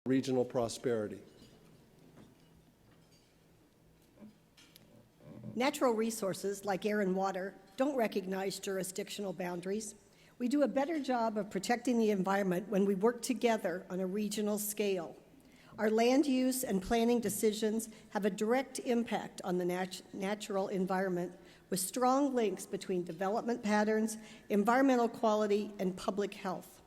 regional prosperity. Natural resources like air and water don't recognize jurisdictional boundaries. We do a better job of protecting the environment when we work together on a regional scale. Our land use and planning decisions have a direct impact on the natural environment, with strong links between development patterns, environmental quality, and public health.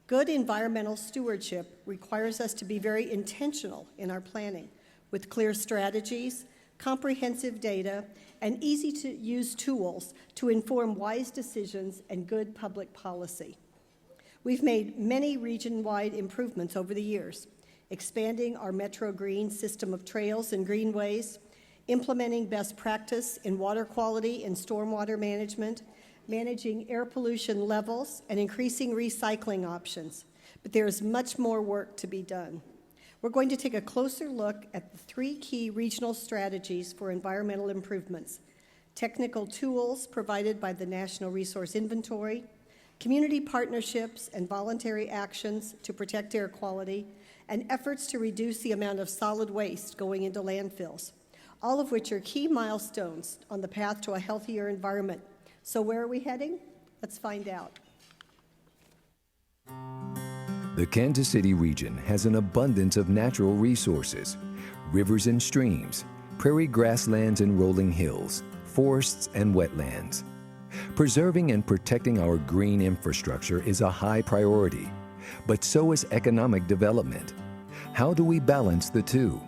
Good environmental stewardship requires us to be very intentional in our planning, with clear strategies, comprehensive data, and easy-to-use tools to inform wise decisions and good public policy. We've made many region-wide improvements over the years, expanding our Metro Green system of trails and greenways, implementing best practice in water quality and stormwater management, managing air pollution levels, and increasing recycling options. But there is much more work to be done. We're going to take a closer look at the 3 key regional strategies for environmental improvements: technical tools provided by the National Resource Inventory, community partnerships and voluntary actions to protect air quality, and efforts to reduce the amount of solid waste going into landfills, all of which are key milestones on the path to a healthier environment. So where are we heading? Let's find out. The Kansas City region has an abundance of natural resources: rivers and streams, prairie grasslands and rolling hills, forests and wetlands. Preserving and protecting our green infrastructure is a high priority, but so is economic development. How do we balance the two?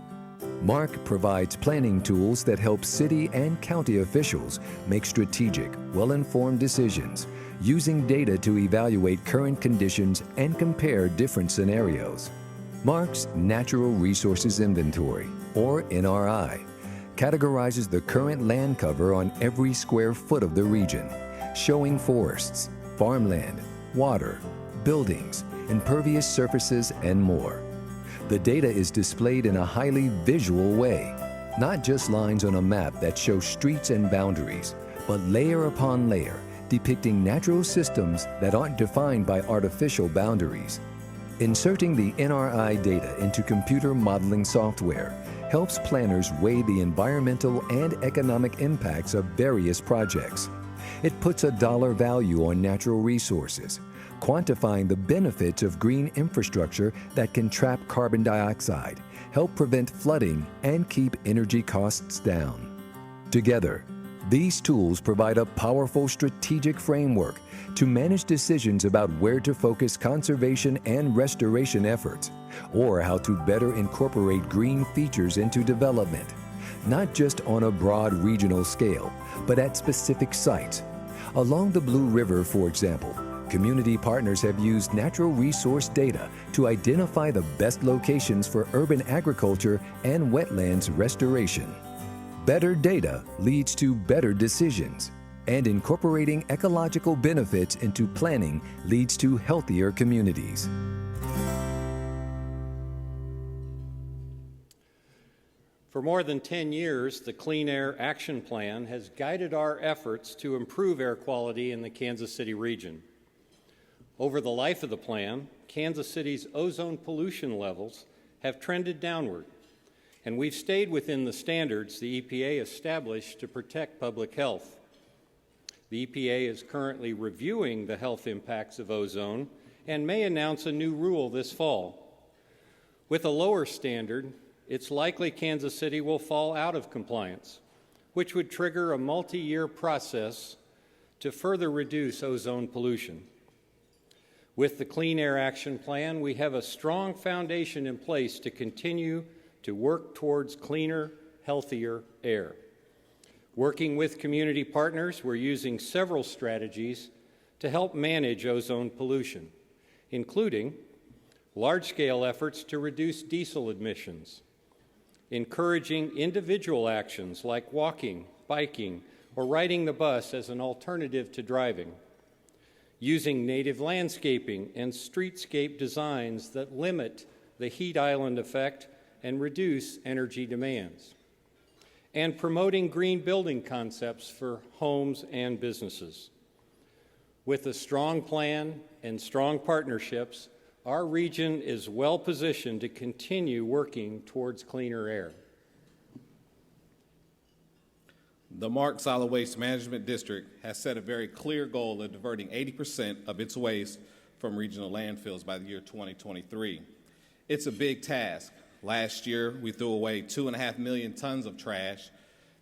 MARC provides planning tools that help city and county officials make strategic, well-informed decisions, using data to evaluate current conditions and compare different scenarios. MARC's Natural Resources Inventory, or NRI, categorizes the current land cover on every square foot of the region, showing forests, farmland, water, buildings, impervious surfaces, and more. The data is displayed in a highly visual way, not just lines on a map that show streets and boundaries, but layer upon layer, depicting natural systems that aren't defined by artificial boundaries. Inserting the NRI data into computer modeling software helps planners weigh the environmental and economic impacts of various projects. It puts a dollar value on natural resources, quantifying the benefits of green infrastructure that can trap carbon dioxide, help prevent flooding, and keep energy costs down. Together, these tools provide a powerful strategic framework to manage decisions about where to focus conservation and restoration efforts, or how to better incorporate green features into development, not just on a broad regional scale, but at specific sites. Along the Blue River, for example, community partners have used natural resource data to identify the best locations for urban agriculture and wetlands restoration. Better data leads to better decisions, and incorporating ecological benefits into planning leads to healthier communities. For more than 10 years, the Clean Air Action Plan has guided our efforts to improve air quality in the Kansas City region. Over the life of the plan, Kansas City's ozone pollution levels have trended downward, and we've stayed within the standards the EPA established to protect public health. The EPA is currently reviewing the health impacts of ozone and may announce a new rule this fall. With a lower standard, it's likely Kansas City will fall out of compliance, which would trigger a multi-year process to further reduce ozone pollution. With the Clean Air Action Plan, we have a strong foundation in place to continue to work towards cleaner, healthier air. Working with community partners, we're using several strategies to help manage ozone pollution, including large-scale efforts to reduce diesel emissions, encouraging individual actions like walking, biking, or riding the bus as an alternative to driving, using native landscaping and streetscape designs that limit the heat island effect and reduce energy demands, and promoting green building concepts for homes and businesses. With a strong plan and strong partnerships, our region is well positioned to continue working towards cleaner air. The MARC Solid Waste Management District has set a very clear goal of diverting 80% of its waste from regional landfills by the year 2023. It's a big task. Last year, we threw away 2.5 million tons of trash.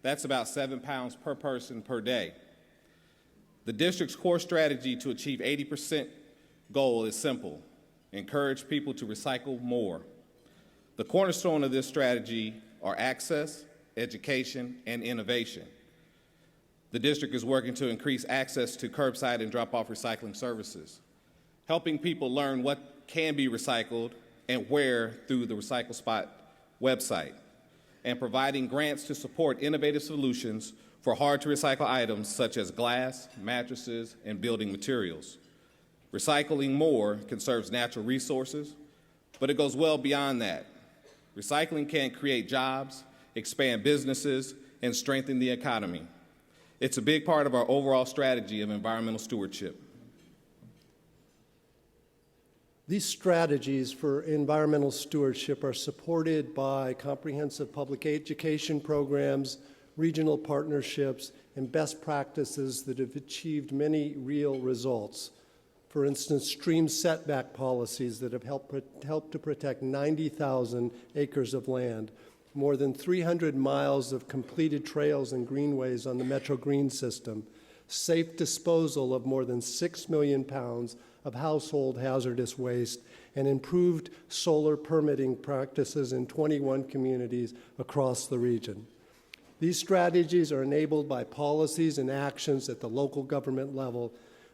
That's about 7 pounds per person per day. The district's core strategy to achieve 80% goal is simple: encourage people to recycle more. The cornerstone of this strategy are access, education, and innovation. The district is working to increase access to curbside and drop-off recycling services, helping people learn what can be recycled and where through the Recycle Spot website, and providing grants to support innovative solutions for hard-to-recycle items such as glass, mattresses, and building materials. Recycling more conserves natural resources, but it goes well beyond that. Recycling can create jobs, expand businesses, and strengthen the economy. It's a big part of our overall strategy of environmental stewardship. These strategies for environmental stewardship are supported by comprehensive public education programs, regional partnerships, and best practices that have achieved many real results. For instance, stream setback policies that have helped to protect 90,000 acres of land, more than 300 miles of completed trails and greenways on the Metro Green system, safe disposal of more than 6 million pounds of household hazardous waste, and improved solar permitting practices in 21 communities across the region. These strategies are enabled by policies and actions at the local government level,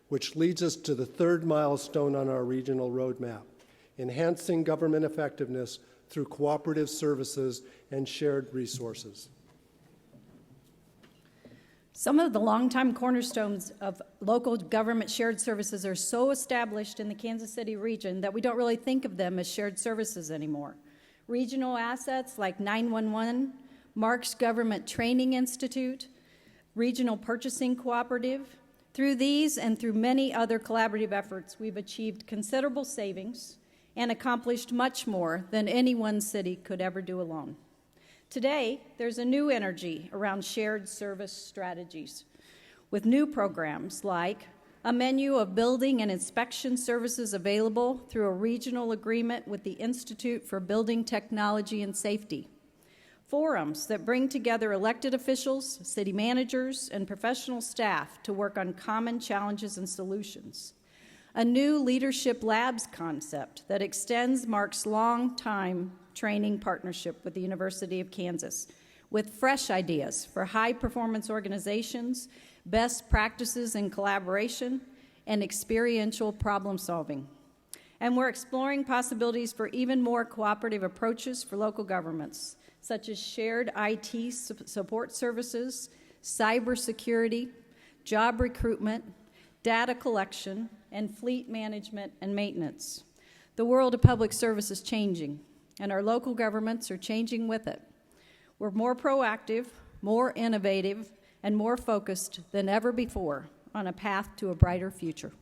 which leads us to the third milestone on our regional roadmap: enhancing government effectiveness through cooperative services and shared resources. Some of the longtime cornerstones of local government shared services are so established in the Kansas City region that we don't really think of them as shared services anymore. Regional assets like 911, MARC's Government Training Institute, Regional Purchasing Cooperative. Through these and through many other collaborative efforts, we've achieved considerable savings and accomplished much more than any one city could ever do alone. Today, there's a new energy around shared service strategies, with new programs like a menu of building and inspection services available through a regional agreement with the Institute for Building Technology and Safety, forums that bring together elected officials, city managers, and professional staff to work on common challenges and solutions, a new leadership labs concept that extends MARC's long-time training partnership with the University of Kansas, with fresh ideas for high-performance organizations, best practices in collaboration, and experiential problem-solving. And we're exploring possibilities for even more cooperative approaches for local governments, such as shared IT support services, cybersecurity, job recruitment, data collection, and fleet management and maintenance. The world of public service is changing, and our local governments are changing with it. We're more proactive, more innovative, and more focused than ever before on a path to a brighter future.